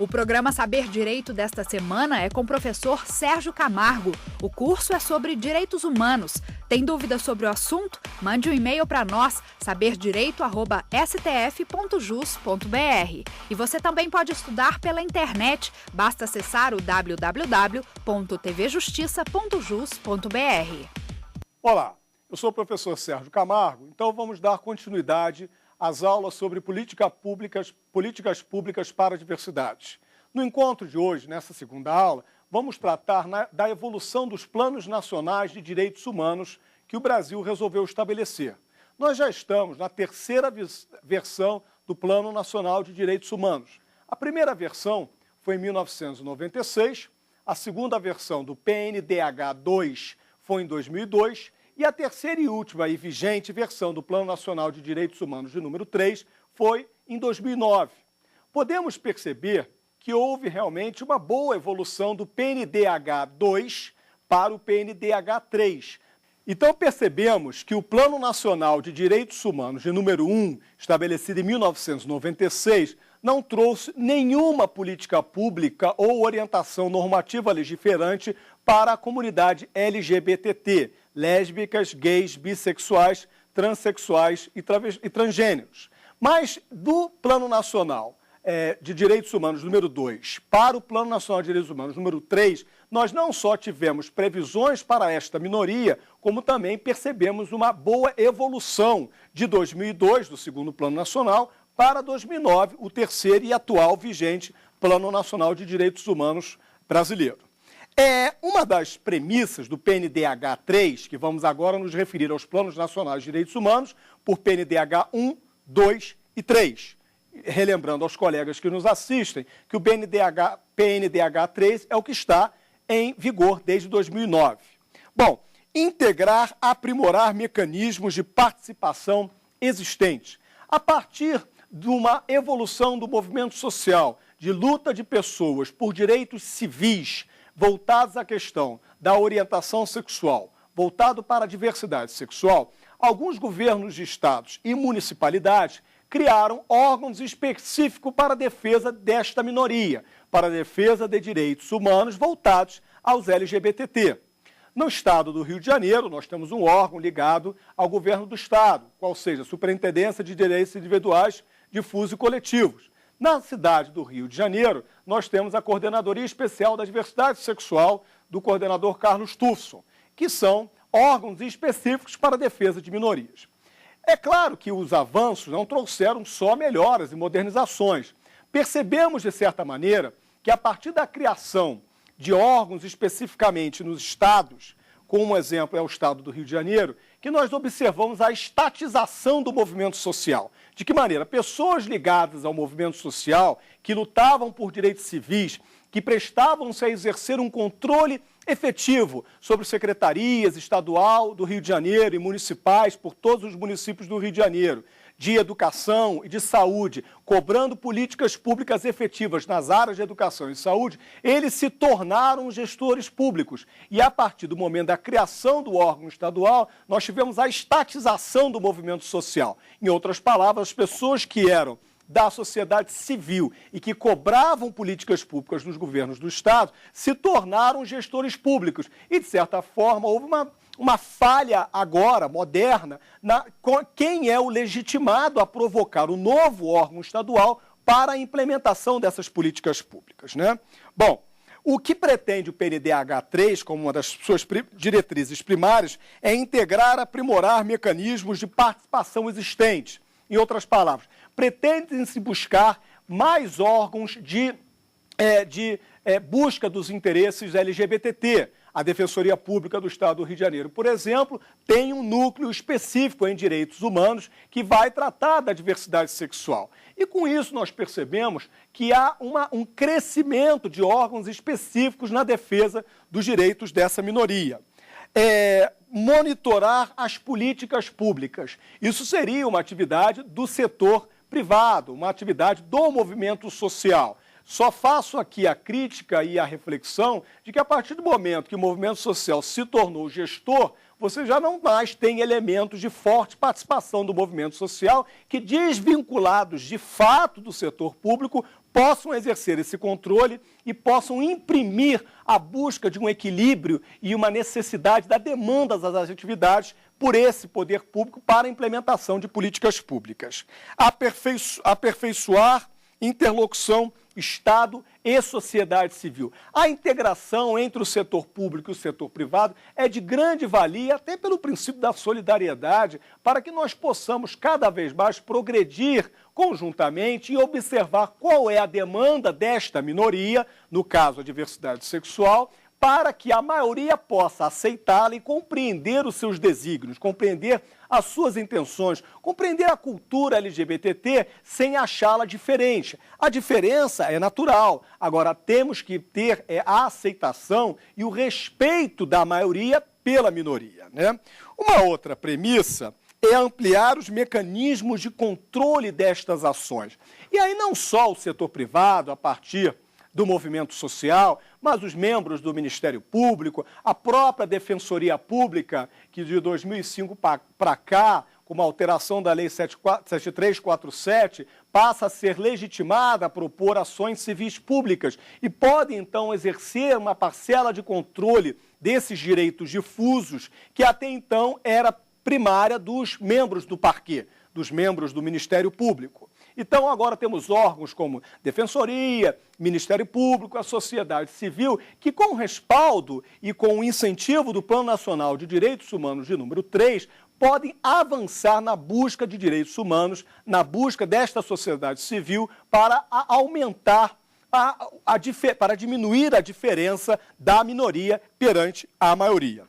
O programa Saber Direito desta semana é com o professor Sérgio Camargo. O curso é sobre direitos humanos. Tem dúvidas sobre o assunto? Mande um e-mail para nós, saberdireito@stf.jus.br. E você também pode estudar pela internet. Basta acessar o www.tvjustiça.jus.br. Olá, eu sou o professor Sérgio Camargo, então vamos dar continuidade às aulas sobre políticas públicas para a diversidade. No encontro de hoje, nessa segunda aula, vamos tratar da evolução dos planos nacionais de direitos humanos que o Brasil resolveu estabelecer. Nós já estamos na terceira versão do Plano Nacional de Direitos Humanos. A primeira versão foi em 1996, a segunda versão do PNDH2 foi em 2002, e a terceira e última e vigente versão do Plano Nacional de Direitos Humanos de número 3 foi em 2009. Podemos perceber que houve realmente uma boa evolução do PNDH2 para o PNDH3. Então percebemos que o Plano Nacional de Direitos Humanos de número 1, estabelecido em 1996, não trouxe nenhuma política pública ou orientação normativa legiferante para a comunidade LGBTT, lésbicas, gays, bissexuais, transexuais e transgêneros. Mas do Plano Nacional de Direitos Humanos número 2 para o Plano Nacional de Direitos Humanos número 3, nós não só tivemos previsões para esta minoria, como também percebemos uma boa evolução de 2002, do segundo Plano Nacional, para 2009, o terceiro e atual vigente Plano Nacional de Direitos Humanos brasileiro. Uma das premissas do PNDH3, que vamos agora nos referir aos Planos Nacionais de Direitos Humanos, por PNDH 1, 2 e 3. Relembrando aos colegas que nos assistem que o PNDH3 é o que está em vigor desde 2009. Bom, integrar, aprimorar mecanismos de participação existentes. A partir de uma evolução do movimento social, de luta de pessoas por direitos civis, voltados à questão da orientação sexual, voltado para a diversidade sexual, alguns governos de estados e municipalidades criaram órgãos específicos para a defesa desta minoria, para a defesa de direitos humanos voltados aos LGBTT. No estado do Rio de Janeiro, nós temos um órgão ligado ao governo do estado, qual seja a Superintendência de Direitos Individuais, Difusos e Coletivos. Na cidade do Rio de Janeiro, nós temos a Coordenadoria Especial da Diversidade Sexual do coordenador Carlos Tufson, que são órgãos específicos para a defesa de minorias. É claro que os avanços não trouxeram só melhoras e modernizações. Percebemos, de certa maneira, que a partir da criação de órgãos especificamente nos estados, como exemplo é o estado do Rio de Janeiro, que nós observamos a estatização do movimento social. De que maneira? Pessoas ligadas ao movimento social, que lutavam por direitos civis, que prestavam-se a exercer um controle efetivo sobre secretarias estadual do Rio de Janeiro e municipais por todos os municípios do Rio de Janeiro, de educação e de saúde, cobrando políticas públicas efetivas nas áreas de educação e saúde, eles se tornaram gestores públicos. E a partir do momento da criação do órgão estadual, nós tivemos a estatização do movimento social. Em outras palavras, as pessoas que eram da sociedade civil e que cobravam políticas públicas nos governos do Estado se tornaram gestores públicos. E, de certa forma, houve uma falha agora, moderna, quem é o legitimado a provocar o novo órgão estadual para a implementação dessas políticas públicas, né? Bom, o que pretende o PNDH3, como uma das suas diretrizes primárias, é integrar, aprimorar mecanismos de participação existentes. Em outras palavras, pretende-se buscar mais órgãos de busca dos interesses LGBTT. A Defensoria Pública do Estado do Rio de Janeiro, por exemplo, tem um núcleo específico em direitos humanos que vai tratar da diversidade sexual. E com isso nós percebemos que há um crescimento de órgãos específicos na defesa dos direitos dessa minoria. Monitorar as políticas públicas. Isso seria uma atividade do setor privado, uma atividade do movimento social. Só faço aqui a crítica e a reflexão de que a partir do momento que o movimento social se tornou gestor, você já não mais tem elementos de forte participação do movimento social que, desvinculados de fato do setor público, possam exercer esse controle e possam imprimir a busca de um equilíbrio e uma necessidade da demanda das atividades por esse poder público para a implementação de políticas públicas. Aperfeiçoar interlocução Estado e sociedade civil. A integração entre o setor público e o setor privado é de grande valia, até pelo princípio da solidariedade, para que nós possamos cada vez mais progredir conjuntamente e observar qual é a demanda desta minoria, no caso a diversidade sexual, para que a maioria possa aceitá-la e compreender os seus desígnios, compreender as suas intenções, compreender a cultura LGBT sem achá-la diferente. A diferença é natural, agora temos que ter a aceitação e o respeito da maioria pela minoria, né? Uma outra premissa é ampliar os mecanismos de controle destas ações. E aí não só o setor privado, a partir do movimento social, mas os membros do Ministério Público, a própria Defensoria Pública, que de 2005 para cá, com uma alteração da Lei 7347, passa a ser legitimada a propor ações civis públicas e pode, então, exercer uma parcela de controle desses direitos difusos que até então era primária dos membros do parquê, dos membros do Ministério Público. Então, agora temos órgãos como Defensoria, Ministério Público, a sociedade civil, que com o respaldo e com o incentivo do Plano Nacional de Direitos Humanos de número 3, podem avançar na busca de direitos humanos, na busca desta sociedade civil para aumentar, para diminuir a diferença da minoria perante a maioria.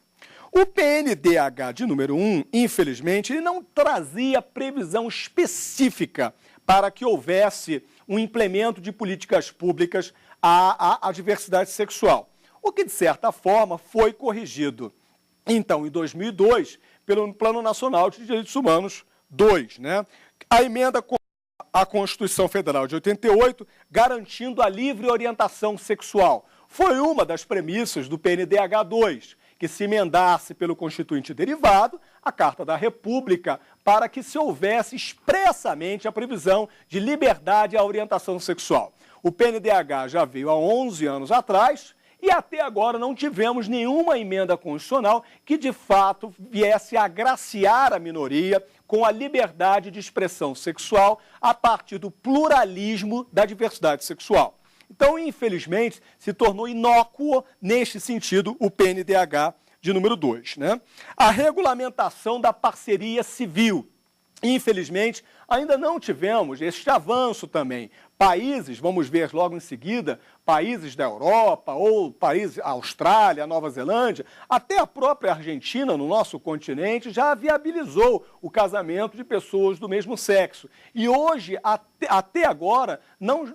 O PNDH de número 1, infelizmente, ele não trazia previsão específica para que houvesse um implemento de políticas públicas à diversidade sexual, o que, de certa forma, foi corrigido, então, em 2002, pelo Plano Nacional de Direitos Humanos 2, né? A emenda à Constituição Federal de 88, garantindo a livre orientação sexual. Foi uma das premissas do PNDH 2, que se emendasse pelo Constituinte derivado a Carta da República para que se houvesse expressamente a previsão de liberdade à orientação sexual. O PNDH já veio há 11 anos atrás e até agora não tivemos nenhuma emenda constitucional que de fato viesse a agraciar a minoria com a liberdade de expressão sexual a partir do pluralismo da diversidade sexual. Então, infelizmente, se tornou inócuo neste sentido o PNDH de número 2, né? A regulamentação da parceria civil. Infelizmente, ainda não tivemos este avanço também. Países, vamos ver logo em seguida, países da Europa ou países, Austrália, Nova Zelândia, até a própria Argentina, no nosso continente, já viabilizou o casamento de pessoas do mesmo sexo. E hoje, até agora,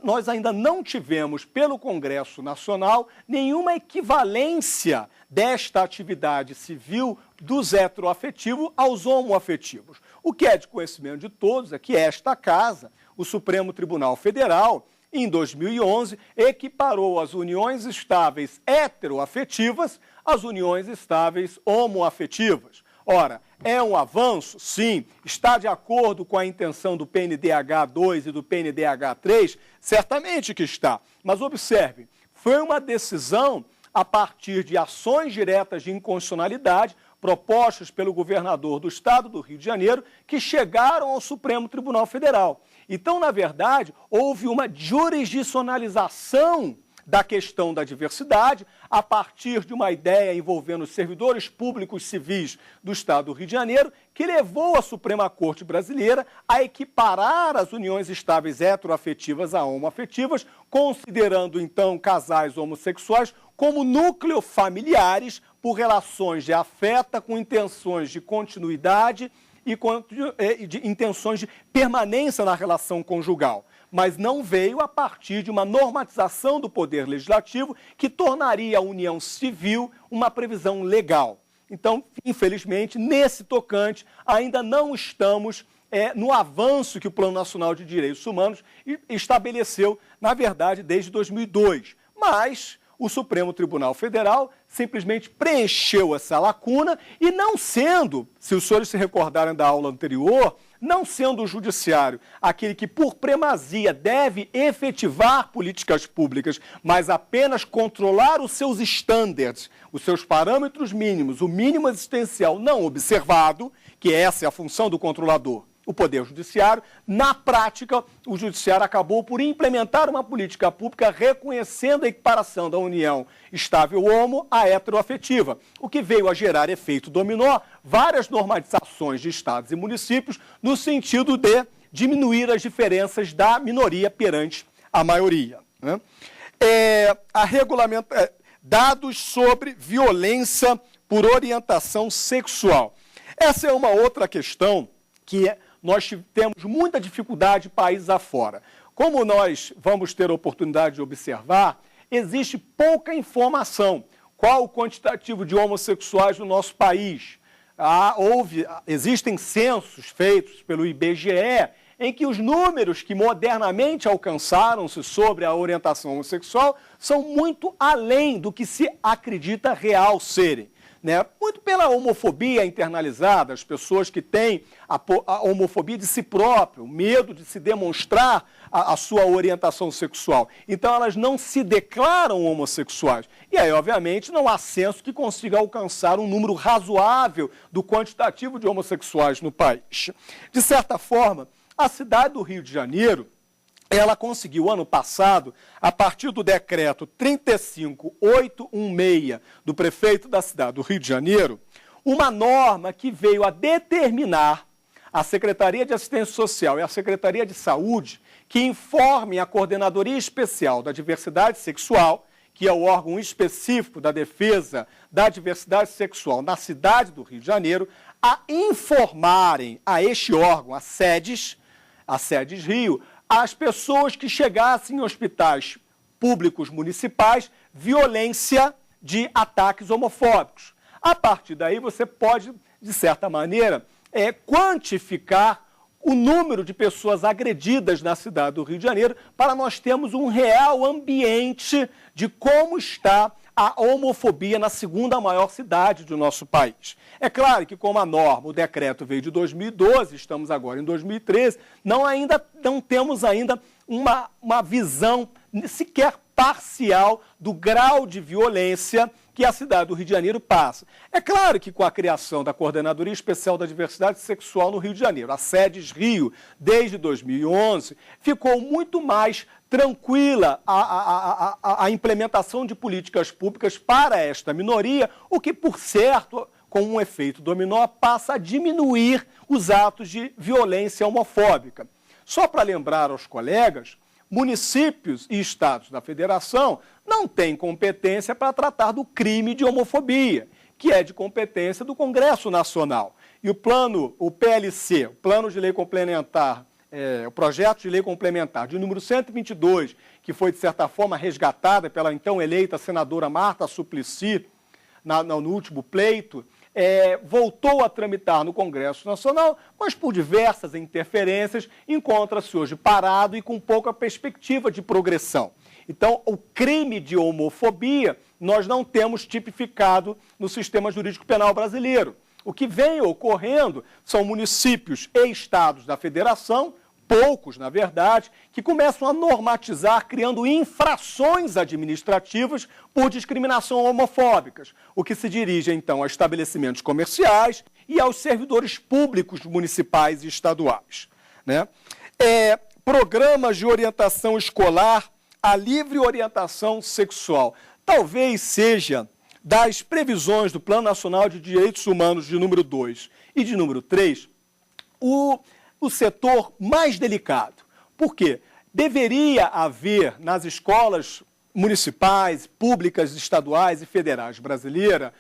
nós ainda não tivemos, pelo Congresso Nacional, nenhuma equivalência desta atividade civil dos heteroafetivos aos homoafetivos. O que é de conhecimento de todos é que esta casa, o Supremo Tribunal Federal, em 2011, equiparou as uniões estáveis heteroafetivas às uniões estáveis homoafetivas. Ora, é um avanço? Sim. Está de acordo com a intenção do PNDH 2 e do PNDH 3? Certamente que está. Mas observe, foi uma decisão a partir de ações diretas de inconstitucionalidade propostas pelo governador do estado do Rio de Janeiro, que chegaram ao Supremo Tribunal Federal. Então, na verdade, houve uma jurisdicionalização da questão da diversidade a partir de uma ideia envolvendo os servidores públicos civis do estado do Rio de Janeiro, que levou a Suprema Corte Brasileira a equiparar as uniões estáveis heteroafetivas a homoafetivas, considerando, então, casais homossexuais como núcleo familiares por relações de afeto com intenções de continuidade e de intenções de permanência na relação conjugal. Mas não veio a partir de uma normatização do Poder Legislativo que tornaria a união civil uma previsão legal. Então, infelizmente, nesse tocante, ainda não estamos no avanço que o Plano Nacional de Direitos Humanos estabeleceu, na verdade, desde 2002. Mas o Supremo Tribunal Federal simplesmente preencheu essa lacuna e não sendo, se os senhores se recordarem da aula anterior, não sendo o judiciário aquele que, por primazia, deve efetivar políticas públicas, mas apenas controlar os seus estándares, os seus parâmetros mínimos, o mínimo existencial não observado, que essa é a função do controlador, o Poder Judiciário. Na prática, o Judiciário acabou por implementar uma política pública reconhecendo a equiparação da união estável homo à heteroafetiva, o que veio a gerar efeito dominó, várias normatizações de estados e municípios no sentido de diminuir as diferenças da minoria perante a maioria, né? Dados sobre violência por orientação sexual. Essa é uma outra questão que nós temos muita dificuldade país afora. Como nós vamos ter a oportunidade de observar, existe pouca informação. Qual o quantitativo de homossexuais no nosso país? Existem censos feitos pelo IBGE em que os números que modernamente alcançaram-se sobre a orientação homossexual são muito além do que se acredita real serem, né? Muito pela homofobia internalizada, as pessoas que têm a homofobia de si próprio, o medo de se demonstrar a sua orientação sexual. Então elas não se declaram homossexuais. E aí, obviamente, não há censo que consiga alcançar um número razoável do quantitativo de homossexuais no país. De certa forma, a cidade do Rio de Janeiro, ela conseguiu, ano passado, a partir do decreto 35816 do prefeito da cidade do Rio de Janeiro, uma norma que veio a determinar a Secretaria de Assistência Social e a Secretaria de Saúde que informem a Coordenadoria Especial da Diversidade Sexual, que é o órgão específico da defesa da diversidade sexual na cidade do Rio de Janeiro, a informarem a este órgão, a SEDES Rio, as pessoas que chegassem em hospitais públicos municipais, violência de ataques homofóbicos. A partir daí, você pode, de certa maneira, quantificar o número de pessoas agredidas na cidade do Rio de Janeiro para nós termos um real ambiente de como está a homofobia na segunda maior cidade do nosso país. É claro que, como a norma, o decreto veio de 2012, estamos agora em 2013, não temos ainda uma visão sequer parcial do grau de violência que a cidade do Rio de Janeiro passa. É claro que com a criação da Coordenadoria Especial da Diversidade Sexual no Rio de Janeiro, a SEDES Rio, desde 2011, ficou muito mais tranquila a implementação de políticas públicas para esta minoria, o que, por certo, com um efeito dominó, passa a diminuir os atos de violência homofóbica. Só para lembrar aos colegas, municípios e estados da federação não têm competência para tratar do crime de homofobia, que é de competência do Congresso Nacional. E o PLC, o Plano de Lei Complementar, o projeto de lei complementar de número 122, que foi, de certa forma, resgatada pela então eleita senadora Marta Suplicy no último pleito, voltou a tramitar no Congresso Nacional, mas por diversas interferências encontra-se hoje parado e com pouca perspectiva de progressão. Então, o crime de homofobia nós não temos tipificado no sistema jurídico penal brasileiro. O que vem ocorrendo são municípios e estados da federação, poucos, na verdade, que começam a normatizar, criando infrações administrativas por discriminação homofóbicas, o que se dirige, então, a estabelecimentos comerciais e aos servidores públicos municipais e estaduais, né? Programas de orientação escolar, a livre orientação sexual. Talvez seja das previsões do Plano Nacional de Direitos Humanos de número 2 e de número 3, o setor mais delicado. Por quê? Deveria haver nas escolas municipais, públicas, estaduais e federais brasileiras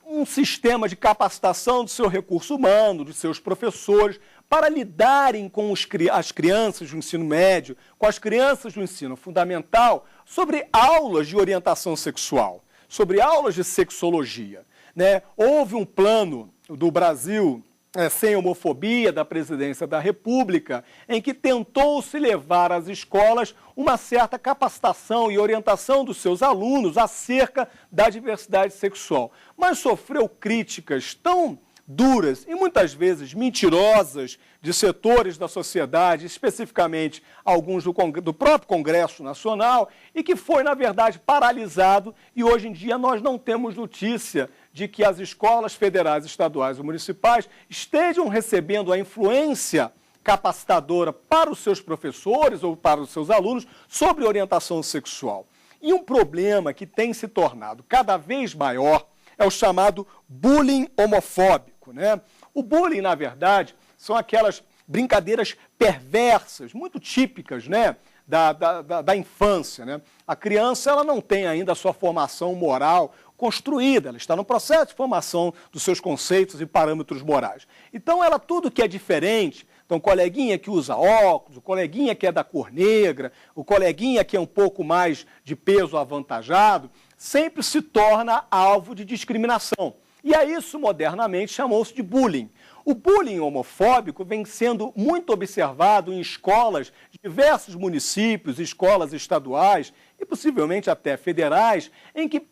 um sistema de capacitação do seu recurso humano, dos seus professores, para lidarem com as crianças do ensino médio, com as crianças do ensino fundamental, sobre aulas de orientação sexual, sobre aulas de sexologia, né? Houve um plano do Brasil Sem Homofobia, da Presidência da República, em que tentou-se levar às escolas uma certa capacitação e orientação dos seus alunos acerca da diversidade sexual, mas sofreu críticas tão duras e muitas vezes mentirosas de setores da sociedade, especificamente alguns do próprio Congresso Nacional, e que foi, na verdade, paralisado, e hoje em dia nós não temos notícia de que as escolas federais, estaduais e municipais estejam recebendo a influência capacitadora para os seus professores ou para os seus alunos sobre orientação sexual. E um problema que tem se tornado cada vez maior é o chamado bullying homofóbico, né? O bullying, na verdade, são aquelas brincadeiras perversas, muito típicas, né, da infância, né? A criança, ela não tem ainda a sua formação moral construída, ela está no processo de formação dos seus conceitos e parâmetros morais. Então, ela, tudo que é diferente, então, o coleguinha que usa óculos, o coleguinha que é da cor negra, o coleguinha que é um pouco mais de peso avantajado, sempre se torna alvo de discriminação. E a isso, modernamente, chamou-se de bullying. O bullying homofóbico vem sendo muito observado em escolas de diversos municípios, escolas estaduais e possivelmente até federais, em que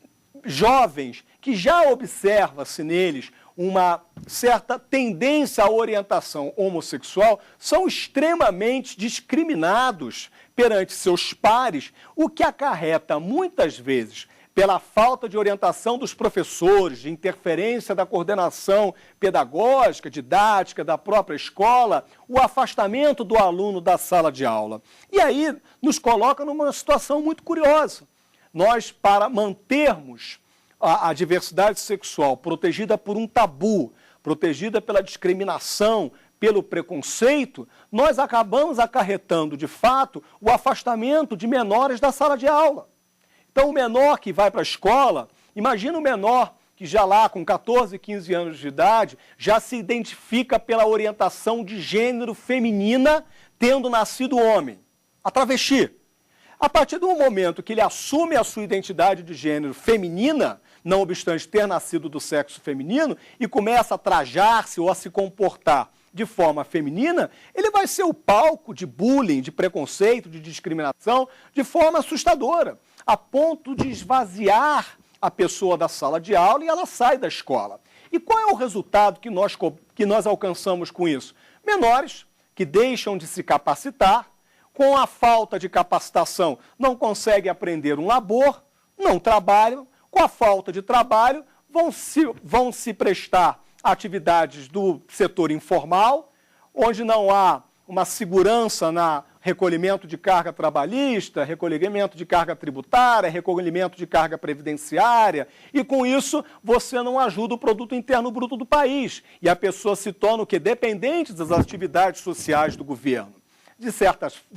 jovens que já observa-se neles uma certa tendência à orientação homossexual são extremamente discriminados perante seus pares, o que acarreta muitas vezes, pela falta de orientação dos professores, de interferência da coordenação pedagógica, didática da própria escola, o afastamento do aluno da sala de aula. E aí nos coloca numa situação muito curiosa. Nós, para mantermos a diversidade sexual protegida por um tabu, protegida pela discriminação, pelo preconceito, nós acabamos acarretando, de fato, o afastamento de menores da sala de aula. Então, o menor que vai para a escola, imagina o menor que já lá com 14, 15 anos de idade, já se identifica pela orientação de gênero feminina, tendo nascido homem, a travesti. A partir do momento que ele assume a sua identidade de gênero feminina, não obstante ter nascido do sexo feminino, e começa a trajar-se ou a se comportar de forma feminina, ele vai ser o palco de bullying, de preconceito, de discriminação, de forma assustadora, a ponto de esvaziar a pessoa da sala de aula e ela sai da escola. E qual é o resultado que nós alcançamos com isso? Menores que deixam de se capacitar, com a falta de capacitação não conseguem aprender um labor, não trabalham, com a falta de trabalho vão se prestar a atividades do setor informal, onde não há uma segurança na recolhimento de carga trabalhista, recolhimento de carga tributária, recolhimento de carga previdenciária, e com isso você não ajuda o produto interno bruto do país, e a pessoa se torna o quê? Dependente das atividades sociais do governo. De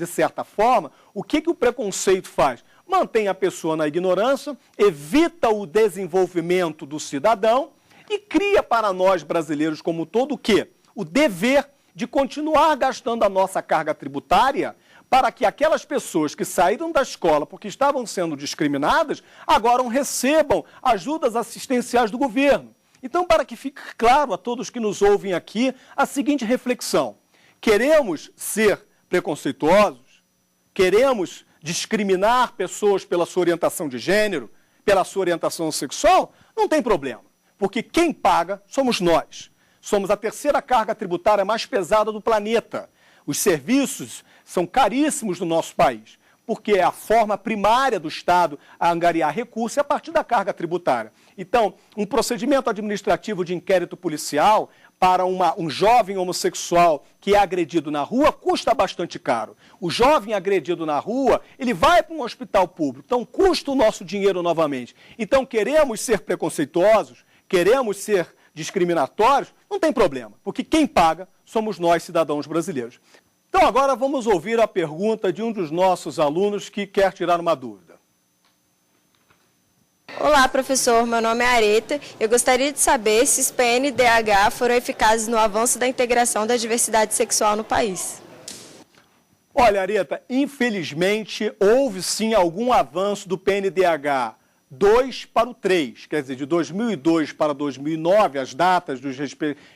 certa forma, o que o preconceito faz? Mantém a pessoa na ignorância, evita o desenvolvimento do cidadão e cria para nós brasileiros como um todo o quê? O dever de continuar gastando a nossa carga tributária para que aquelas pessoas que saíram da escola porque estavam sendo discriminadas, agora recebam ajudas assistenciais do governo. Então, para que fique claro a todos que nos ouvem aqui, a seguinte reflexão: queremos ser preconceituosos? Queremos discriminar pessoas pela sua orientação de gênero, pela sua orientação sexual? Não tem problema, porque quem paga somos nós. Somos a terceira carga tributária mais pesada do planeta. Os serviços são caríssimos no nosso país, porque é a forma primária do Estado a angariar recursos a partir da carga tributária. Então, um procedimento administrativo de inquérito policial para um jovem homossexual que é agredido na rua custa bastante caro. O jovem agredido na rua, ele vai para um hospital público, então custa o nosso dinheiro novamente. Então, queremos ser preconceituosos, queremos ser discriminatórios, não tem problema, porque quem paga somos nós, cidadãos brasileiros. Então, agora vamos ouvir a pergunta de um dos nossos alunos que quer tirar uma dúvida. Olá, professor. Meu nome é Areta. Eu gostaria de saber se os PNDH foram eficazes no avanço da integração da diversidade sexual no país. Olha, Areta, infelizmente houve sim algum avanço do PNDH 2 para o 3, quer dizer, de 2002 para 2009, as datas dos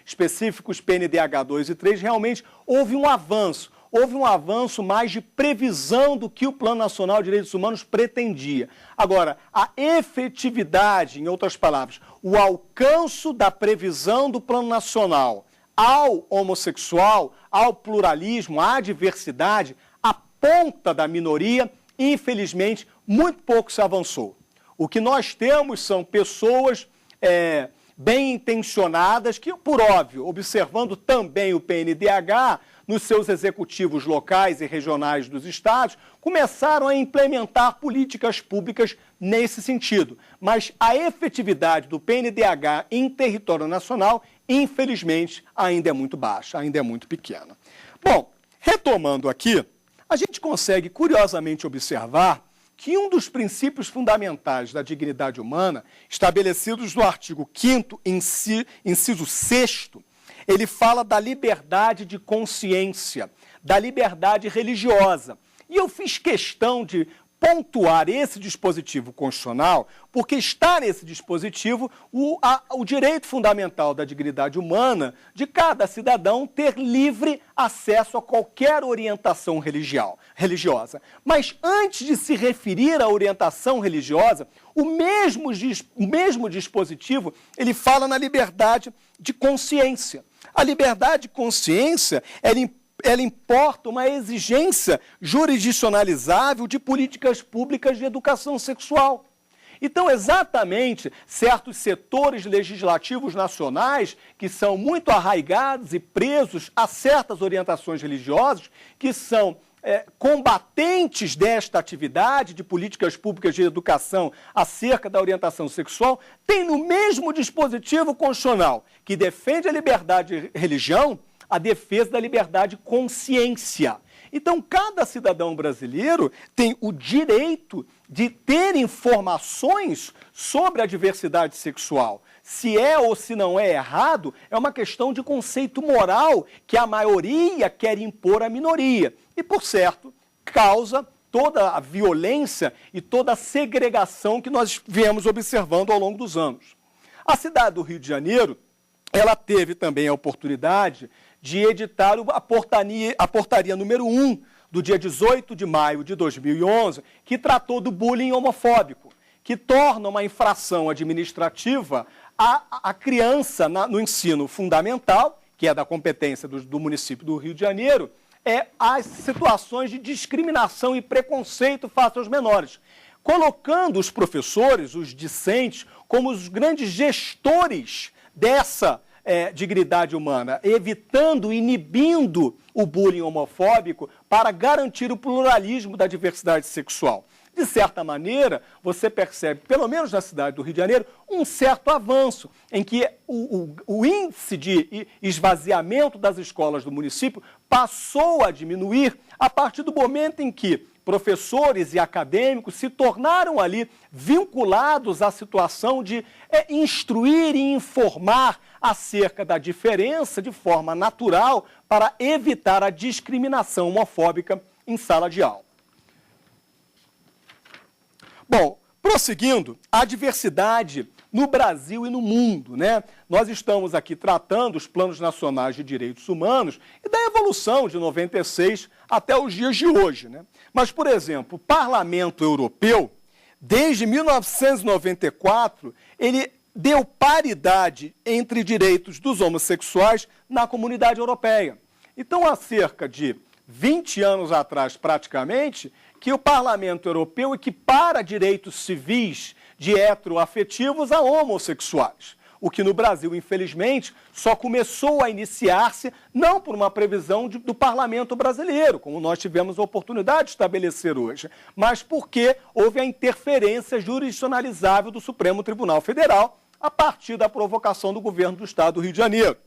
específicos PNDH 2 e 3, realmente houve um avanço. Houve um avanço mais de previsão do que o Plano Nacional de Direitos Humanos pretendia. Agora, a efetividade, em outras palavras, o alcance da previsão do Plano Nacional ao homossexual, ao pluralismo, à diversidade, à ponta da minoria, infelizmente, muito pouco se avançou. O que nós temos são pessoas bem intencionadas que, por óbvio, observando também o PNDH, nos seus executivos locais e regionais dos estados, começaram a implementar políticas públicas nesse sentido. Mas a efetividade do PNDH em território nacional, infelizmente, ainda é muito baixa, ainda é muito pequena. Bom, retomando aqui, a gente consegue curiosamente observar que um dos princípios fundamentais da dignidade humana, estabelecidos no artigo 5º, inciso 6º, ele fala da liberdade de consciência, da liberdade religiosa. E eu fiz questão de pontuar esse dispositivo constitucional, porque está nesse dispositivo o direito fundamental da dignidade humana de cada cidadão ter livre acesso a qualquer orientação religiosa. Mas antes de se referir à orientação religiosa, o mesmo dispositivo, ele fala na liberdade de consciência. A liberdade de consciência, ela importa uma exigência jurisdicionalizável de políticas públicas de educação sexual. Então, exatamente, certos setores legislativos nacionais que são muito arraigados e presos a certas orientações religiosas, que são combatentes desta atividade de políticas públicas de educação acerca da orientação sexual, tem no mesmo dispositivo constitucional que defende a liberdade de religião, a defesa da liberdade de consciência. Então, cada cidadão brasileiro tem o direito de ter informações sobre a diversidade sexual. Se é ou se não é errado, é uma questão de conceito moral que a maioria quer impor à minoria. E, por certo, causa toda a violência e toda a segregação que nós viemos observando ao longo dos anos. A cidade do Rio de Janeiro, ela teve também a oportunidade de editar a portaria número 1 do dia 18 de maio de 2011, que tratou do bullying homofóbico, que torna uma infração administrativa a criança no ensino fundamental, que é da competência do município do Rio de Janeiro, as situações de discriminação e preconceito face aos menores, colocando os professores, os discentes, como os grandes gestores dessa dignidade humana, evitando, inibindo o bullying homofóbico para garantir o pluralismo da diversidade sexual. De certa maneira, você percebe, pelo menos na cidade do Rio de Janeiro, um certo avanço, em que o índice de esvaziamento das escolas do município passou a diminuir a partir do momento em que professores e acadêmicos se tornaram ali vinculados à situação de instruir e informar acerca da diferença de forma natural para evitar a discriminação homofóbica em sala de aula. Bom, prosseguindo, a diversidade no Brasil e no mundo, né? Nós estamos aqui tratando os planos nacionais de direitos humanos e da evolução de 96 até os dias de hoje, né? Mas, por exemplo, o Parlamento Europeu, desde 1994, ele deu paridade entre direitos dos homossexuais na comunidade europeia. Então, há cerca de 20 anos atrás, praticamente, que o Parlamento Europeu equipara direitos civis de heteroafetivos a homossexuais, o que no Brasil, infelizmente, só começou a iniciar-se não por uma previsão do Parlamento brasileiro, como nós tivemos a oportunidade de estabelecer hoje, mas porque houve a interferência jurisdicionalizável do Supremo Tribunal Federal a partir da provocação do governo do Estado do Rio de Janeiro.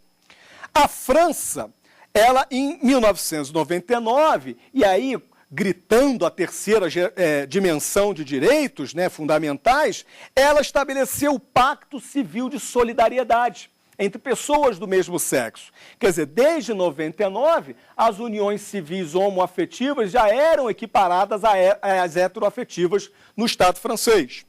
A França, ela em 1999, e aí gritando a terceira dimensão de direitos, né, fundamentais, ela estabeleceu o Pacto Civil de Solidariedade entre pessoas do mesmo sexo. Quer dizer, desde 99, as uniões civis homoafetivas já eram equiparadas às heteroafetivas no Estado francês.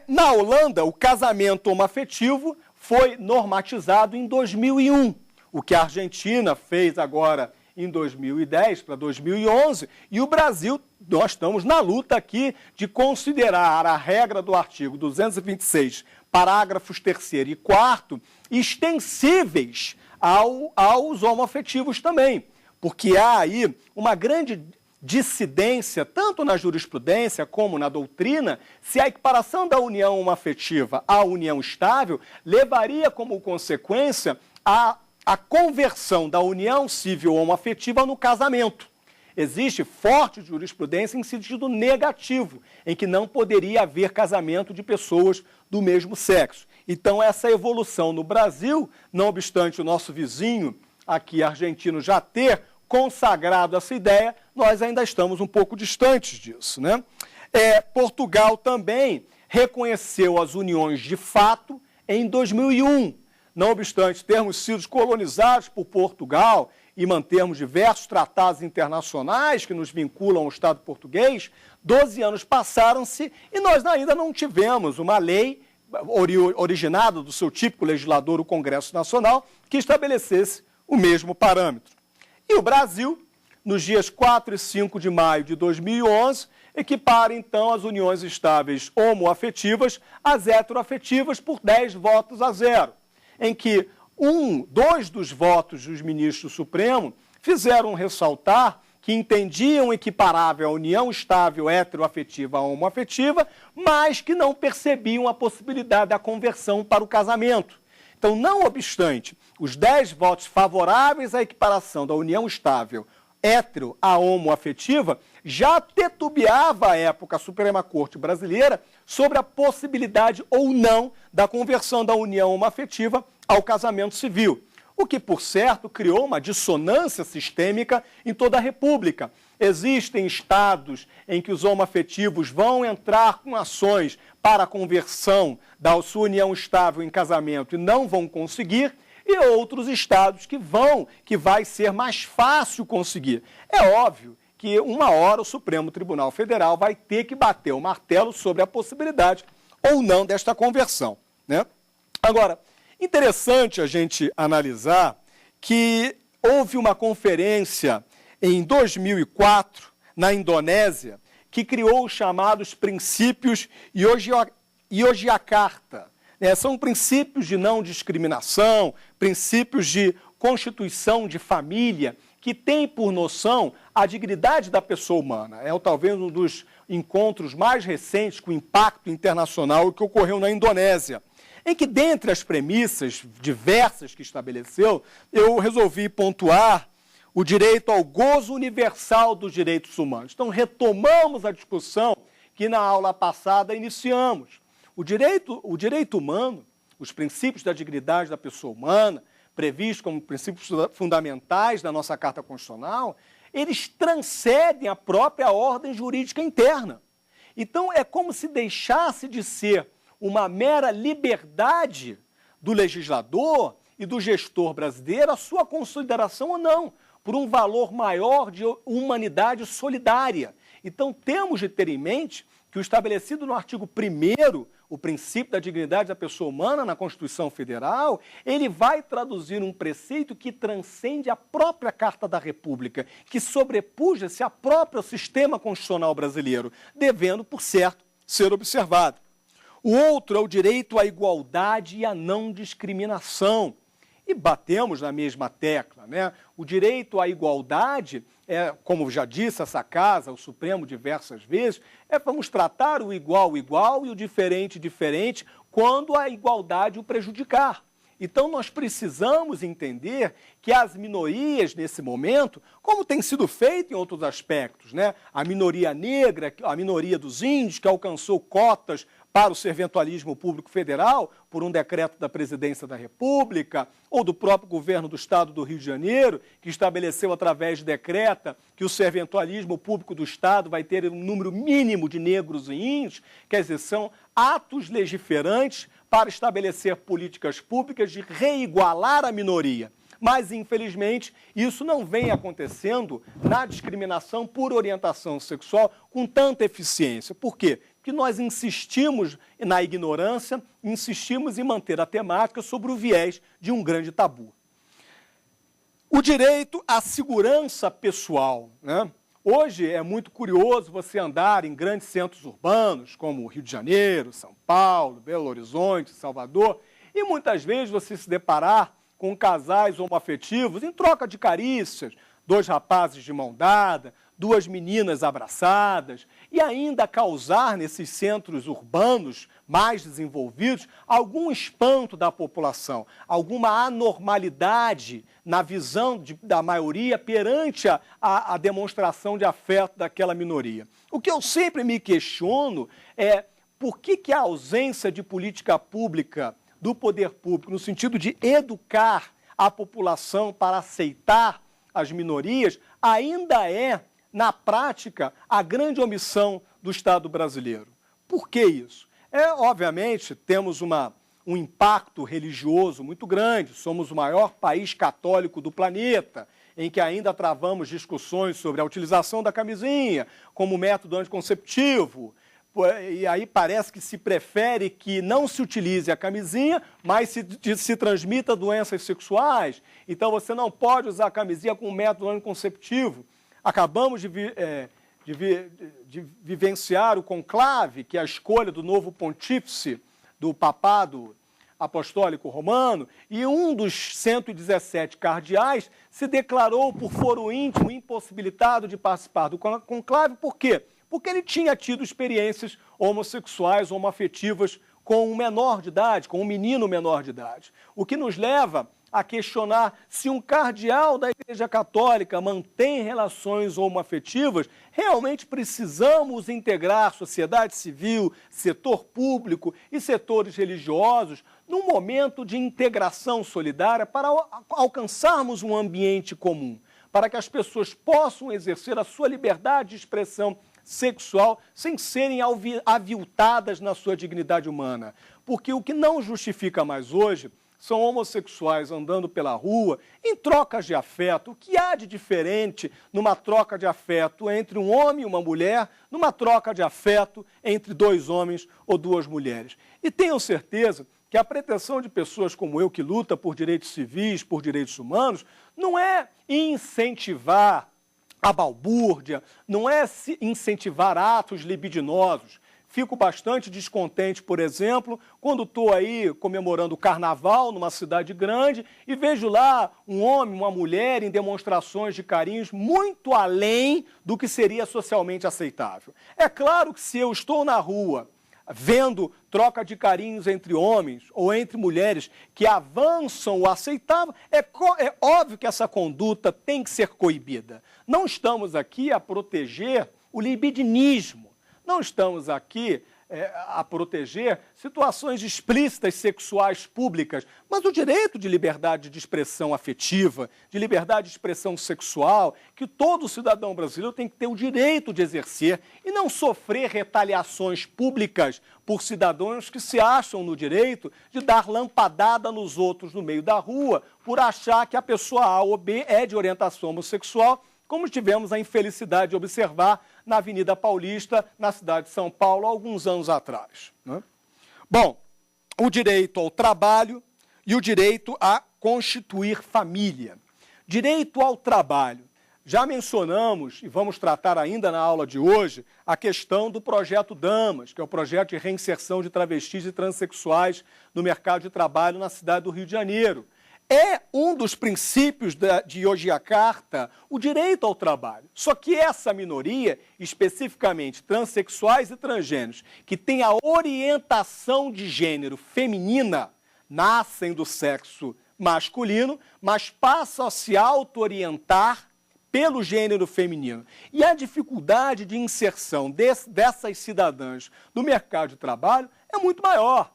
Na Holanda, o casamento homoafetivo foi normatizado em 2001, o que a Argentina fez agora em 2010 para 2011, e o Brasil, nós estamos na luta aqui de considerar a regra do artigo 226, parágrafos 3º e 4º, extensíveis aos homoafetivos também, porque há aí uma grande dissidência, tanto na jurisprudência como na doutrina, se a equiparação da união homoafetiva à união estável levaria como consequência a conversão da união civil homoafetiva no casamento. Existe forte jurisprudência em sentido negativo, em que não poderia haver casamento de pessoas do mesmo sexo. Então, essa evolução no Brasil, não obstante o nosso vizinho aqui argentino já ter consagrado essa ideia, nós ainda estamos um pouco distantes disso, né? Portugal também reconheceu as uniões de fato em 2001. Não obstante termos sido colonizados por Portugal e mantermos diversos tratados internacionais que nos vinculam ao Estado português, 12 anos passaram-se e nós ainda não tivemos uma lei originada do seu típico legislador, o Congresso Nacional, que estabelecesse o mesmo parâmetro. E o Brasil, nos dias 4 e 5 de maio de 2011, equipara, então, as uniões estáveis homoafetivas às heteroafetivas por 10 votos a 0, em que 2 dos votos dos ministros do Supremo fizeram ressaltar que entendiam equiparável a união estável heteroafetiva à homoafetiva, mas que não percebiam a possibilidade da conversão para o casamento. Então, não obstante os 10 votos favoráveis à equiparação da união estável hétero à homoafetiva, já titubeava à época a Suprema Corte Brasileira sobre a possibilidade ou não da conversão da união homoafetiva ao casamento civil, o que, por certo, criou uma dissonância sistêmica em toda a República. Existem estados em que os homoafetivos vão entrar com ações para a conversão da sua união estável em casamento e não vão conseguir, e outros estados que vai ser mais fácil conseguir. É óbvio que uma hora o Supremo Tribunal Federal vai ter que bater o martelo sobre a possibilidade ou não desta conversão, né? Agora, interessante a gente analisar que houve uma conferência em 2004, na Indonésia, que criou os chamados princípios Yogyakarta. São princípios de não discriminação, princípios de constituição de família, que tem por noção a dignidade da pessoa humana. Talvez um dos encontros mais recentes com impacto internacional que ocorreu na Indonésia, em que, dentre as premissas diversas que estabeleceu, eu resolvi pontuar o direito ao gozo universal dos direitos humanos. Então, retomamos a discussão que na aula passada iniciamos. O direito humano, os princípios da dignidade da pessoa humana, previstos como princípios fundamentais da nossa Carta Constitucional, eles transcendem a própria ordem jurídica interna. Então, é como se deixasse de ser uma mera liberdade do legislador e do gestor brasileiro a sua consideração ou não, por um valor maior de humanidade solidária. Então, temos de ter em mente que o estabelecido no artigo 1º, o princípio da dignidade da pessoa humana na Constituição Federal, ele vai traduzir um preceito que transcende a própria Carta da República, que sobrepuja-se ao próprio sistema constitucional brasileiro, devendo, por certo, ser observado. O outro é o direito à igualdade e à não discriminação. E batemos na mesma tecla, né? O direito à igualdade, como já disse essa casa, o Supremo diversas vezes, vamos tratar o igual igual e o diferente diferente quando a igualdade o prejudicar. Então, nós precisamos entender que as minorias, nesse momento, como tem sido feito em outros aspectos, né? A minoria negra, a minoria dos índios, que alcançou cotas para o serventualismo público federal, por um decreto da Presidência da República, ou do próprio governo do Estado do Rio de Janeiro, que estabeleceu através de decreta que o serventualismo público do Estado vai ter um número mínimo de negros e índios, quer dizer, são atos legiferantes para estabelecer políticas públicas de reigualar a minoria. Mas, infelizmente, isso não vem acontecendo na discriminação por orientação sexual com tanta eficiência. Por quê? que nós insistimos na ignorância, insistimos em manter a temática sobre o viés de um grande tabu. O direito à segurança pessoal, né? Hoje é muito curioso você andar em grandes centros urbanos, como Rio de Janeiro, São Paulo, Belo Horizonte, Salvador, e muitas vezes você se deparar com casais homoafetivos em troca de carícias, 2 rapazes de mão dada, 2 meninas abraçadas, e ainda causar nesses centros urbanos mais desenvolvidos algum espanto da população, alguma anormalidade na visão da maioria perante a demonstração de afeto daquela minoria. O que eu sempre me questiono é por que a ausência de política pública, do poder público, no sentido de educar a população para aceitar as minorias, ainda é, na prática, a grande omissão do Estado brasileiro. Por que isso? Obviamente, temos um impacto religioso muito grande, somos o maior país católico do planeta, em que ainda travamos discussões sobre a utilização da camisinha como método anticonceptivo, e aí parece que se prefere que não se utilize a camisinha, mas se transmita doenças sexuais. Então você não pode usar a camisinha como método anticonceptivo. Acabamos de vivenciar o conclave, que é a escolha do novo pontífice do papado apostólico romano, e um dos 117 cardeais se declarou por foro íntimo impossibilitado de participar do conclave. Por quê? Porque ele tinha tido experiências homossexuais, homoafetivas com um menor de idade, com um menino menor de idade. O que nos leva a questionar se um cardeal da Igreja Católica mantém relações homoafetivas, realmente precisamos integrar sociedade civil, setor público e setores religiosos num momento de integração solidária para alcançarmos um ambiente comum, para que as pessoas possam exercer a sua liberdade de expressão sexual sem serem aviltadas na sua dignidade humana. Porque o que não justifica mais hoje são homossexuais andando pela rua em trocas de afeto. O que há de diferente numa troca de afeto entre um homem e uma mulher, numa troca de afeto entre 2 homens ou 2 mulheres? E tenho certeza que a pretensão de pessoas como eu, que luta por direitos civis, por direitos humanos, não é incentivar a balbúrdia, não é incentivar atos libidinosos. Fico bastante descontente, por exemplo, quando estou aí comemorando o carnaval numa cidade grande e vejo lá um homem, uma mulher em demonstrações de carinhos muito além do que seria socialmente aceitável. É claro que se eu estou na rua vendo troca de carinhos entre homens ou entre mulheres que avançam o aceitável, é óbvio que essa conduta tem que ser coibida. Não estamos aqui a proteger o libidinismo, não estamos aqui a proteger situações explícitas sexuais públicas, mas o direito de liberdade de expressão afetiva, de liberdade de expressão sexual, que todo cidadão brasileiro tem que ter o direito de exercer e não sofrer retaliações públicas por cidadãos que se acham no direito de dar lampadada nos outros no meio da rua por achar que a pessoa A ou B é de orientação homossexual, como tivemos a infelicidade de observar na Avenida Paulista, na cidade de São Paulo, há alguns anos atrás, né? Bom, o direito ao trabalho e o direito a constituir família. Direito ao trabalho. Já mencionamos, e vamos tratar ainda na aula de hoje, a questão do Projeto Damas, que é o projeto de reinserção de travestis e transexuais no mercado de trabalho na cidade do Rio de Janeiro. É um dos princípios de Yogyakarta o direito ao trabalho. Só que essa minoria, especificamente transexuais e transgêneros, que tem a orientação de gênero feminina, nascem do sexo masculino, mas passam a se auto-orientar pelo gênero feminino. E a dificuldade de inserção dessas cidadãs no mercado de trabalho é muito maior.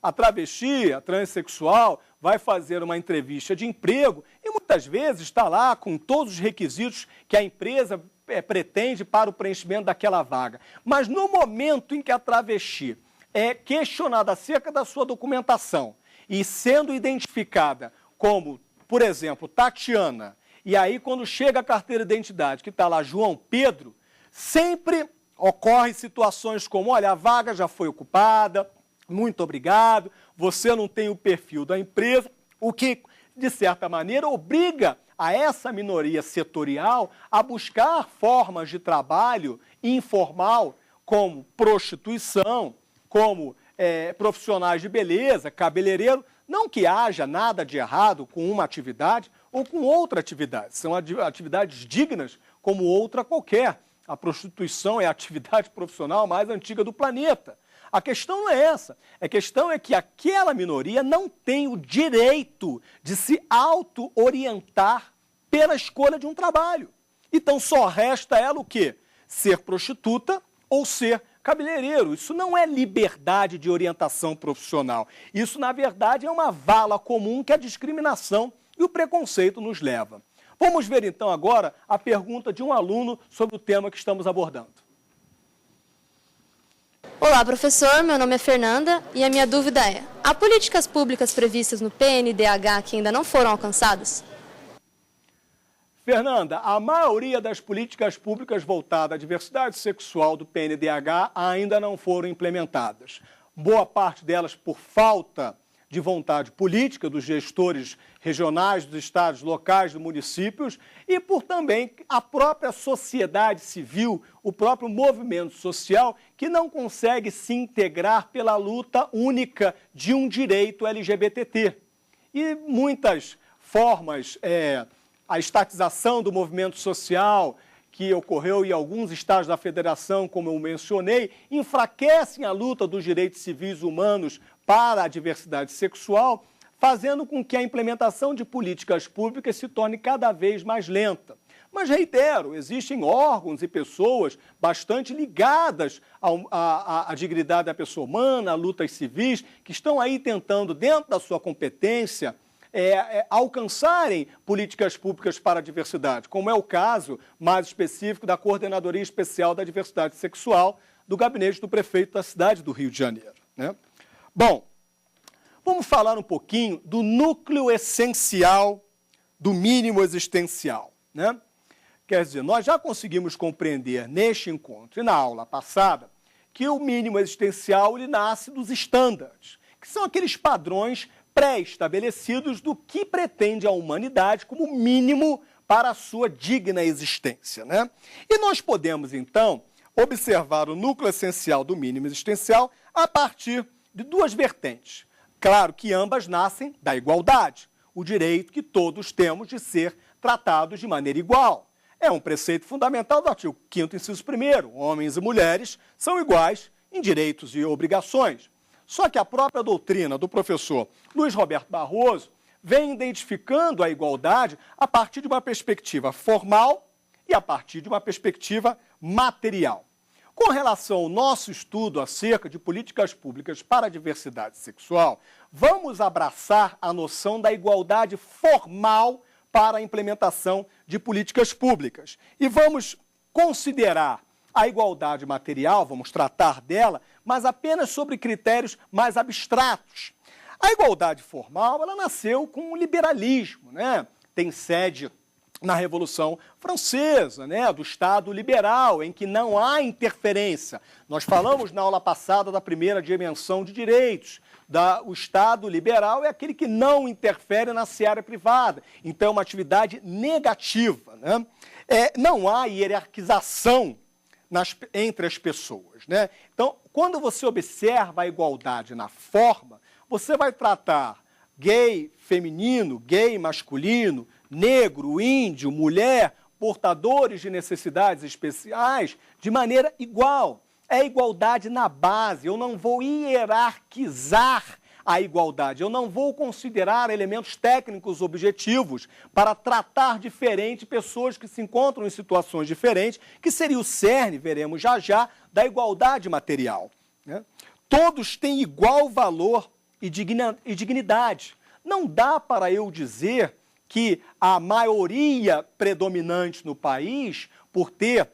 A travesti, a transexual, vai fazer uma entrevista de emprego e muitas vezes está lá com todos os requisitos que a empresa pretende para o preenchimento daquela vaga. Mas no momento em que a travesti é questionada acerca da sua documentação e sendo identificada como, por exemplo, Tatiana, e aí quando chega a carteira de identidade que está lá João Pedro, sempre Ocorrem situações como, olha, a vaga já foi ocupada, muito obrigado, você não tem o perfil da empresa, o que, de certa maneira, obriga a essa minoria setorial a buscar formas de trabalho informal, como prostituição, como profissionais de beleza, cabeleireiro. Não que haja nada de errado com uma atividade ou com outra atividade. São atividades dignas como outra qualquer. A prostituição é a atividade profissional mais antiga do planeta. A questão não é essa. A questão é que aquela minoria não tem o direito de se auto-orientar pela escolha de um trabalho. Então só resta ela o quê? Ser prostituta ou ser cabeleireiro. Isso não é liberdade de orientação profissional. Isso, na verdade, é uma vala comum que a discriminação e o preconceito nos leva. Vamos ver, então, agora a pergunta de um aluno sobre o tema que estamos abordando. Olá, professor. Meu nome é Fernanda e a minha dúvida é: há políticas públicas previstas no PNDH que ainda não foram alcançadas? Fernanda, a maioria das políticas públicas voltadas à diversidade sexual do PNDH ainda não foram implementadas. Boa parte delas por falta de vontade política dos gestores regionais, dos estados, locais, dos municípios e por também a própria sociedade civil, o próprio movimento social que não consegue se integrar pela luta única de um direito LGBTT. E muitas formas, a estatização do movimento social que ocorreu em alguns estados da federação, como eu mencionei, enfraquecem a luta dos direitos civis humanos para a diversidade sexual, fazendo com que a implementação de políticas públicas se torne cada vez mais lenta. Mas, reitero, existem órgãos e pessoas bastante ligadas à dignidade da pessoa humana, a lutas civis, que estão aí tentando, dentro da sua competência, alcançarem políticas públicas para a diversidade, como é o caso mais específico da Coordenadoria Especial da Diversidade Sexual do gabinete do prefeito da cidade do Rio de Janeiro, né? Bom, vamos falar um pouquinho do núcleo essencial do mínimo existencial, né? Quer dizer, nós já conseguimos compreender neste encontro e na aula passada que o mínimo existencial ele nasce dos estándares, que são aqueles padrões pré-estabelecidos do que pretende a humanidade como mínimo para a sua digna existência, né? E nós podemos, então, observar o núcleo essencial do mínimo existencial a partir de duas vertentes. Claro que ambas nascem da igualdade, o direito que todos temos de ser tratados de maneira igual. É um preceito fundamental do artigo 5º, inciso 1º. Homens e mulheres são iguais em direitos e obrigações. Só que a própria doutrina do professor Luiz Roberto Barroso vem identificando a igualdade a partir de uma perspectiva formal e a partir de uma perspectiva material. Com relação ao nosso estudo acerca de políticas públicas para a diversidade sexual, vamos abraçar a noção da igualdade formal para a implementação de políticas públicas. E vamos considerar a igualdade material, vamos tratar dela, mas apenas sobre critérios mais abstratos. A igualdade formal, ela nasceu com o liberalismo, né? Tem sede na Revolução Francesa, né? Do Estado liberal, em que não há interferência. Nós falamos na aula passada da primeira dimensão de direitos. O Estado liberal é aquele que não interfere na seara privada. Então, é uma atividade negativa, né? Não há hierarquização entre as pessoas, né? Então, quando você observa a igualdade na forma, você vai tratar gay feminino, gay masculino, negro, índio, mulher, portadores de necessidades especiais, de maneira igual. É igualdade na base. Eu não vou hierarquizar a igualdade. Eu não vou considerar elementos técnicos objetivos para tratar diferente pessoas que se encontram em situações diferentes, que seria o cerne, veremos já já, da igualdade material, né? Todos têm igual valor e dignidade. Não dá para eu dizer que a maioria predominante no país, por ter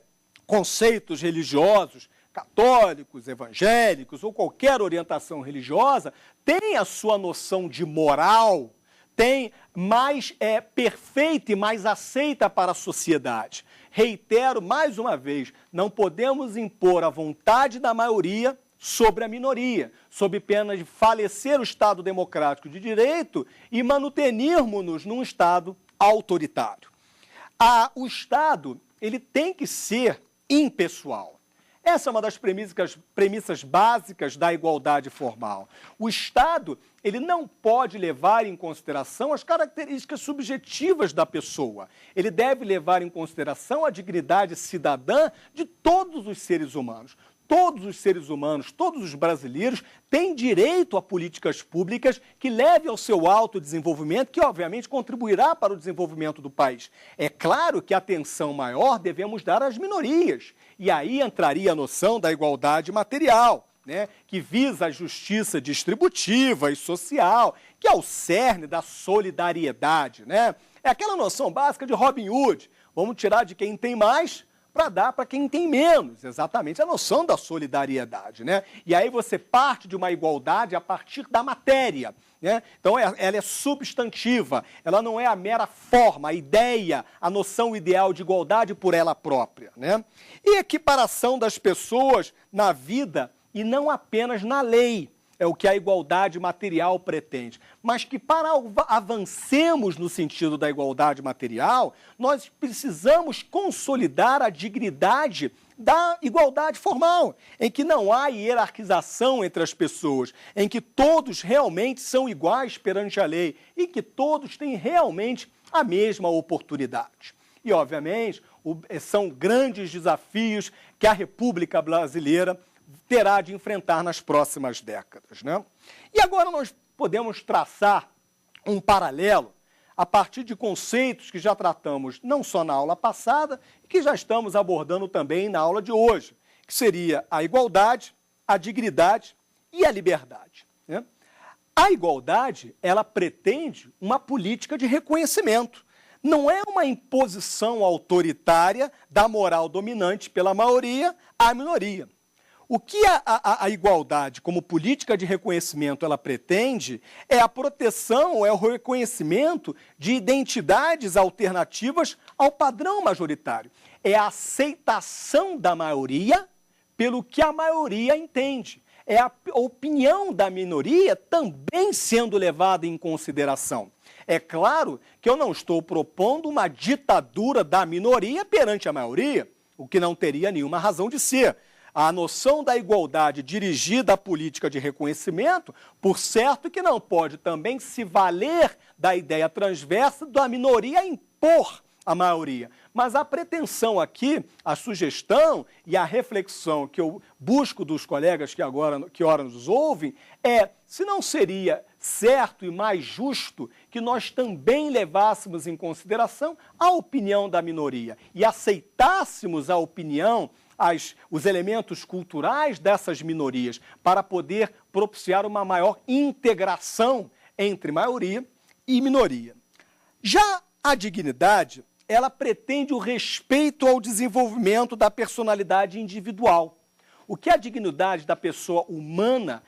conceitos religiosos, católicos, evangélicos ou qualquer orientação religiosa, tem a sua noção de moral, mais perfeita e mais aceita para a sociedade. Reitero mais uma vez, não podemos impor a vontade da maioria sobre a minoria, sob pena de falecer o Estado democrático de direito e manutenirmos-nos num Estado autoritário. O Estado, ele tem que ser impessoal. Essa é uma das premissas básicas da igualdade formal. O Estado, ele não pode levar em consideração as características subjetivas da pessoa. Ele deve levar em consideração a dignidade cidadã de todos os seres humanos. Todos os seres humanos, todos os brasileiros têm direito a políticas públicas que levem ao seu autodesenvolvimento, que obviamente contribuirá para o desenvolvimento do país. É claro que atenção maior devemos dar às minorias. E aí entraria a noção da igualdade material, né, que visa a justiça distributiva e social, que é o cerne da solidariedade, né? É aquela noção básica de Robin Hood. Vamos tirar de quem tem mais para dar para quem tem menos, exatamente a noção da solidariedade, né? E aí você parte de uma igualdade a partir da matéria, né? Então ela é substantiva, ela não é a mera forma, a ideia, a noção ideal de igualdade por ela própria, né? E equiparação das pessoas na vida e não apenas na lei. É o que a igualdade material pretende. Mas que para avancemos no sentido da igualdade material, nós precisamos consolidar a dignidade da igualdade formal, em que não há hierarquização entre as pessoas, em que todos realmente são iguais perante a lei e que todos têm realmente a mesma oportunidade. E, obviamente, são grandes desafios que a República Brasileira terá de enfrentar nas próximas décadas, né? E agora nós podemos traçar um paralelo a partir de conceitos que já tratamos não só na aula passada, e que já estamos abordando também na aula de hoje, que seria a igualdade, a dignidade e a liberdade, né? A igualdade, ela pretende uma política de reconhecimento. Não é uma imposição autoritária da moral dominante pela maioria à minoria. O que a igualdade, como política de reconhecimento, ela pretende é a proteção, é o reconhecimento de identidades alternativas ao padrão majoritário. É a aceitação da maioria pelo que a maioria entende. É a opinião da minoria também sendo levada em consideração. É claro que eu não estou propondo uma ditadura da minoria perante a maioria, o que não teria nenhuma razão de ser. A noção da igualdade dirigida à política de reconhecimento, por certo que não pode também se valer da ideia transversa da minoria impor a maioria. Mas a pretensão aqui, a sugestão e a reflexão que eu busco dos colegas que ora nos ouvem é se não seria certo e mais justo que nós também levássemos em consideração a opinião da minoria e aceitássemos a opinião, os elementos culturais dessas minorias para poder propiciar uma maior integração entre maioria e minoria. Já a dignidade, ela pretende o respeito ao desenvolvimento da personalidade individual. O que a dignidade da pessoa humana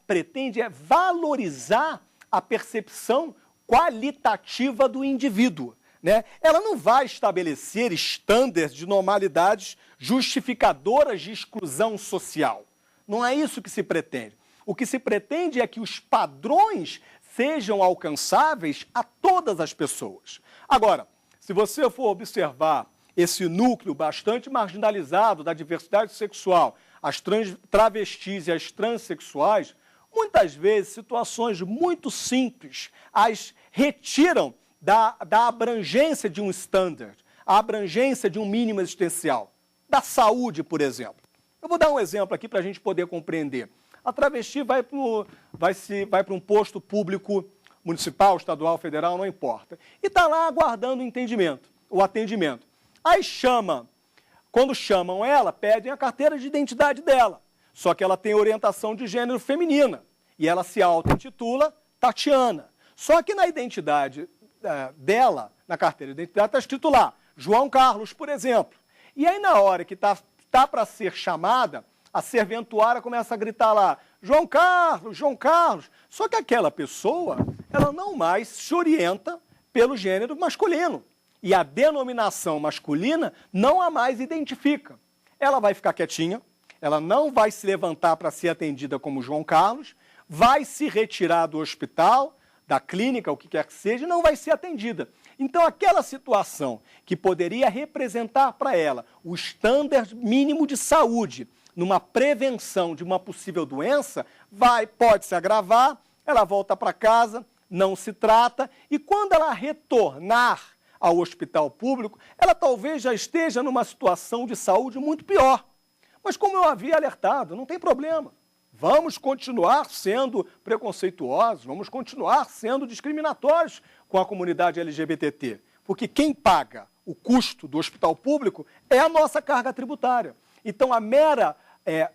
pretende é valorizar a percepção qualitativa do indivíduo, né? Ela não vai estabelecer estándares de normalidades justificadoras de exclusão social. Não é isso que se pretende. O que se pretende é que os padrões sejam alcançáveis a todas as pessoas. Agora, se você for observar esse núcleo bastante marginalizado da diversidade sexual, as travestis e as transexuais, muitas vezes situações muito simples as retiram da abrangência de um standard, a abrangência de um mínimo existencial. Da saúde, por exemplo. Eu vou dar um exemplo aqui para a gente poder compreender. A travesti vai para um posto público municipal, estadual, federal, não importa. E está lá aguardando o atendimento. Aí quando chamam ela, pedem a carteira de identidade dela. Só que ela tem orientação de gênero feminina. E ela se auto-intitula Tatiana. Só que na identidade dela, na carteira de identidade, está escrito lá, João Carlos, por exemplo. E aí, na hora que está para ser chamada, a serventuária começa a gritar lá, João Carlos, João Carlos. Só que aquela pessoa, ela não mais se orienta pelo gênero masculino. E a denominação masculina não a mais identifica. Ela vai ficar quietinha, ela não vai se levantar para ser atendida como João Carlos, vai se retirar do hospital, da clínica, o que quer que seja, e não vai ser atendida. Então, aquela situação que poderia representar para ela o estándar mínimo de saúde numa prevenção de uma possível doença, pode se agravar, ela volta para casa, não se trata, e quando ela retornar ao hospital público, ela talvez já esteja numa situação de saúde muito pior. Mas como eu havia alertado, não tem problema. Vamos continuar sendo preconceituosos, vamos continuar sendo discriminatórios com a comunidade LGBT, porque quem paga o custo do hospital público é a nossa carga tributária. Então, a mera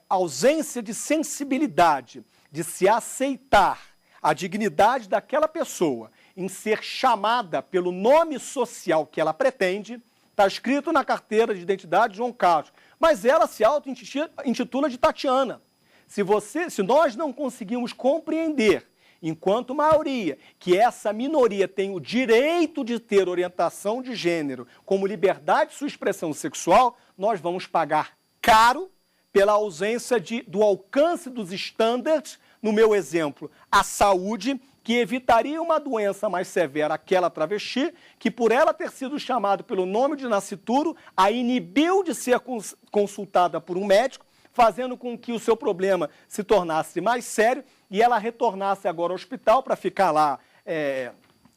ausência de sensibilidade, de se aceitar a dignidade daquela pessoa em ser chamada pelo nome social que ela pretende, está escrito na carteira de identidade de João Carlos, mas ela se auto-intitula de Tatiana. Se nós não conseguimos compreender, enquanto maioria, que essa minoria tem o direito de ter orientação de gênero como liberdade de sua expressão sexual, nós vamos pagar caro pela ausência do alcance dos estándares, no meu exemplo, a saúde, que evitaria uma doença mais severa, aquela travesti, que por ela ter sido chamada pelo nome de nascituro, a inibiu de ser consultada por um médico, fazendo com que o seu problema se tornasse mais sério e ela retornasse agora ao hospital para ficar lá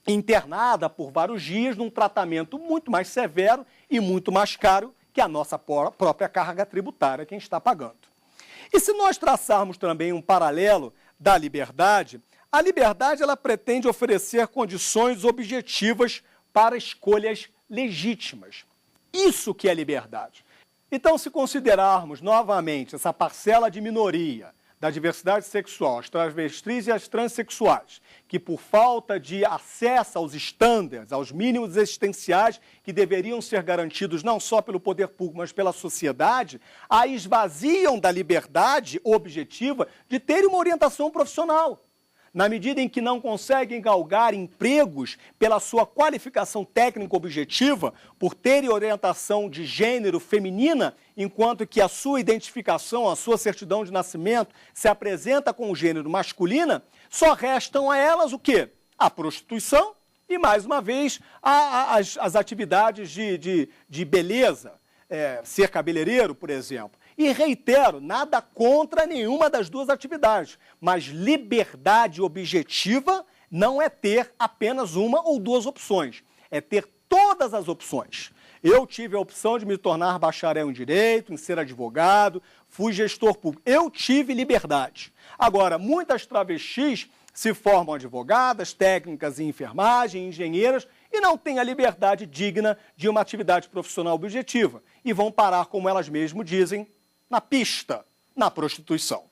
internada por vários dias, num tratamento muito mais severo e muito mais caro que a nossa própria carga tributária, quem está pagando. E se nós traçarmos também um paralelo da liberdade, a liberdade ela pretende oferecer condições objetivas para escolhas legítimas. Isso que é liberdade. Então, se considerarmos novamente essa parcela de minoria da diversidade sexual, as travestis e as transexuais, que por falta de acesso aos estándares, aos mínimos existenciais que deveriam ser garantidos não só pelo poder público, mas pela sociedade, a esvaziam da liberdade objetiva de terem uma orientação profissional. Na medida em que não conseguem galgar empregos pela sua qualificação técnica objetiva, por terem orientação de gênero feminina, enquanto que a sua identificação, a sua certidão de nascimento se apresenta com o gênero masculina, só restam a elas o quê? A prostituição e, mais uma vez, as atividades de beleza, ser cabeleireiro, por exemplo. E reitero, nada contra nenhuma das duas atividades, mas liberdade objetiva não é ter apenas uma ou duas opções, é ter todas as opções. Eu tive a opção de me tornar bacharel em direito, em ser advogado, fui gestor público. Eu tive liberdade. Agora, muitas travestis se formam advogadas, técnicas em enfermagem, engenheiras, e não têm a liberdade digna de uma atividade profissional objetiva. E vão parar, como elas mesmas dizem, na pista, na prostituição.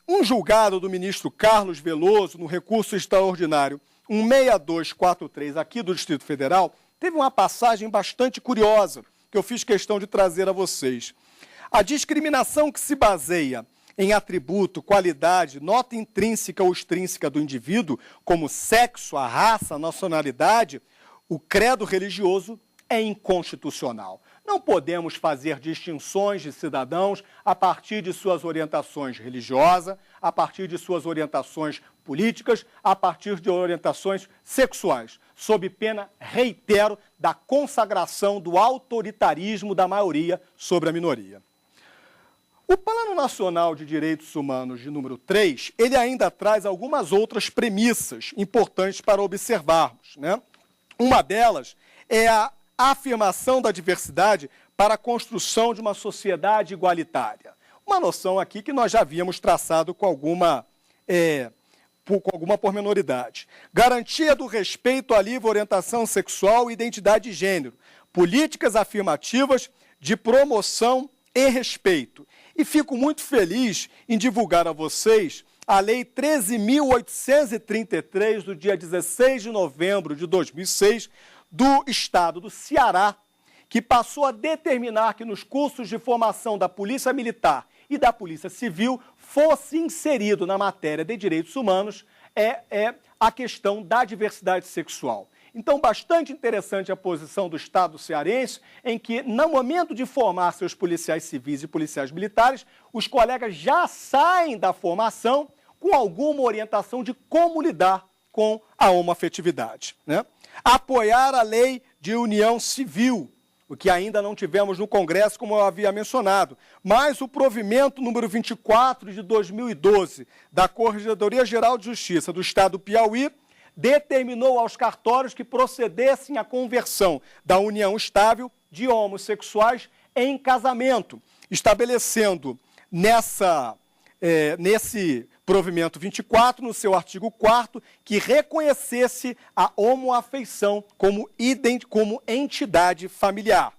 Um julgado do ministro Carlos Veloso, no recurso extraordinário 16243, aqui do Distrito Federal, teve uma passagem bastante curiosa, que eu fiz questão de trazer a vocês. A discriminação que se baseia em atributo, qualidade, nota intrínseca ou extrínseca do indivíduo, como sexo, a raça, a nacionalidade, o credo religioso, é inconstitucional. Não podemos fazer distinções de cidadãos a partir de suas orientações religiosas, a partir de suas orientações políticas, a partir de orientações sexuais, sob pena, reitero, da consagração do autoritarismo da maioria sobre a minoria. O Plano Nacional de Direitos Humanos de número 3, ele ainda traz algumas outras premissas importantes para observarmos, né? Uma delas é a afirmação da diversidade para a construção de uma sociedade igualitária. Uma noção aqui que nós já havíamos traçado com alguma pormenoridade. Garantia do respeito à livre orientação sexual e identidade de gênero. Políticas afirmativas de promoção e respeito. E fico muito feliz em divulgar a vocês a Lei 13.833, do dia 16 de novembro de 2006, do Estado do Ceará, que passou a determinar que nos cursos de formação da Polícia Militar e da Polícia Civil fosse inserido na matéria de direitos humanos a questão da diversidade sexual. Então, bastante interessante a posição do Estado cearense, em que, no momento de formar seus policiais civis e policiais militares, os colegas já saem da formação com alguma orientação de como lidar com a homoafetividade, né? Apoiar a lei de união civil, o que ainda não tivemos no Congresso, como eu havia mencionado, mas o provimento número 24 de 2012 da Corregedoria Geral de Justiça do Estado do Piauí determinou aos cartórios que procedessem à conversão da união estável de homossexuais em casamento, estabelecendo nesse provimento 24, no seu artigo 4º, que reconhecesse a homoafeição como entidade familiar.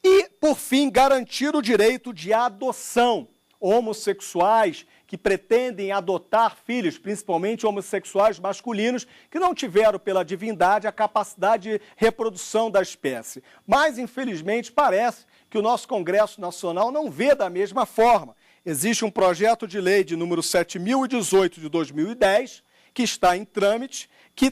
E, por fim, garantir o direito de adoção. Homossexuais que pretendem adotar filhos, principalmente homossexuais masculinos, que não tiveram pela divindade a capacidade de reprodução da espécie. Mas, infelizmente, parece que o nosso Congresso Nacional não vê da mesma forma. Existe um projeto de lei de número 7.018 de 2010, que está em trâmite, que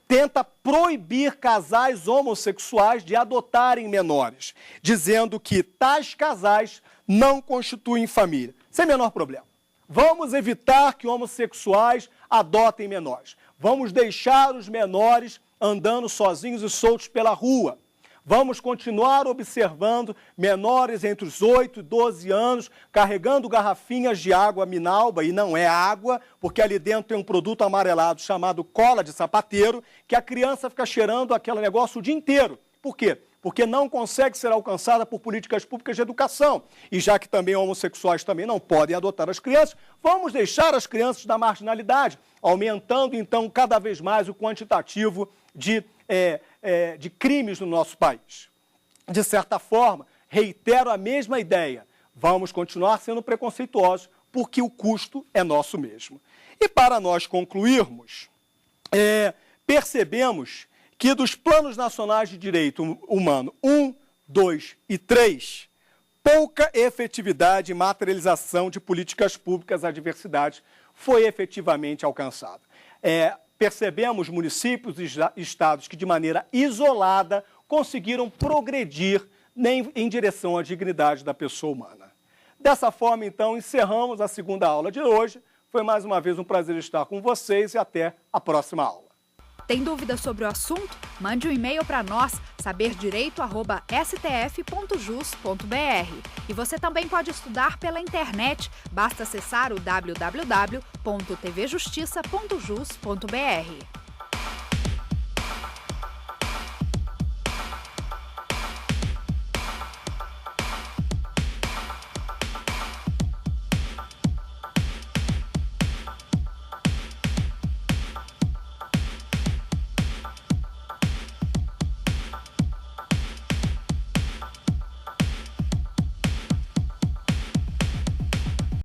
tenta proibir casais homossexuais de adotarem menores, dizendo que tais casais não constituem família. Sem menor problema. Vamos evitar que homossexuais adotem menores. Vamos deixar os menores andando sozinhos e soltos pela rua. Vamos continuar observando menores entre os 8 e 12 anos carregando garrafinhas de água Minalba, e não é água, porque ali dentro tem um produto amarelado chamado cola de sapateiro, que a criança fica cheirando aquele negócio o dia inteiro. Por quê? Porque não consegue ser alcançada por políticas públicas de educação. E já que também homossexuais também não podem adotar as crianças, vamos deixar as crianças da marginalidade, aumentando então cada vez mais o quantitativo de crimes no nosso país. De certa forma, reitero a mesma ideia, vamos continuar sendo preconceituosos porque o custo é nosso mesmo. E para nós concluirmos, percebemos que dos planos nacionais de direito humano 1, 2 e 3, pouca efetividade e materialização de políticas públicas à diversidade foi efetivamente alcançada. Percebemos municípios e estados que, de maneira isolada, conseguiram progredir em direção à dignidade da pessoa humana. Dessa forma, então, encerramos a segunda aula de hoje. Foi mais uma vez um prazer estar com vocês e até a próxima aula. Tem dúvidas sobre o assunto? Mande um e-mail para nós, saberdireito@stf.jus.br. E você também pode estudar pela internet. Basta acessar o www.tvjustiça.jus.br.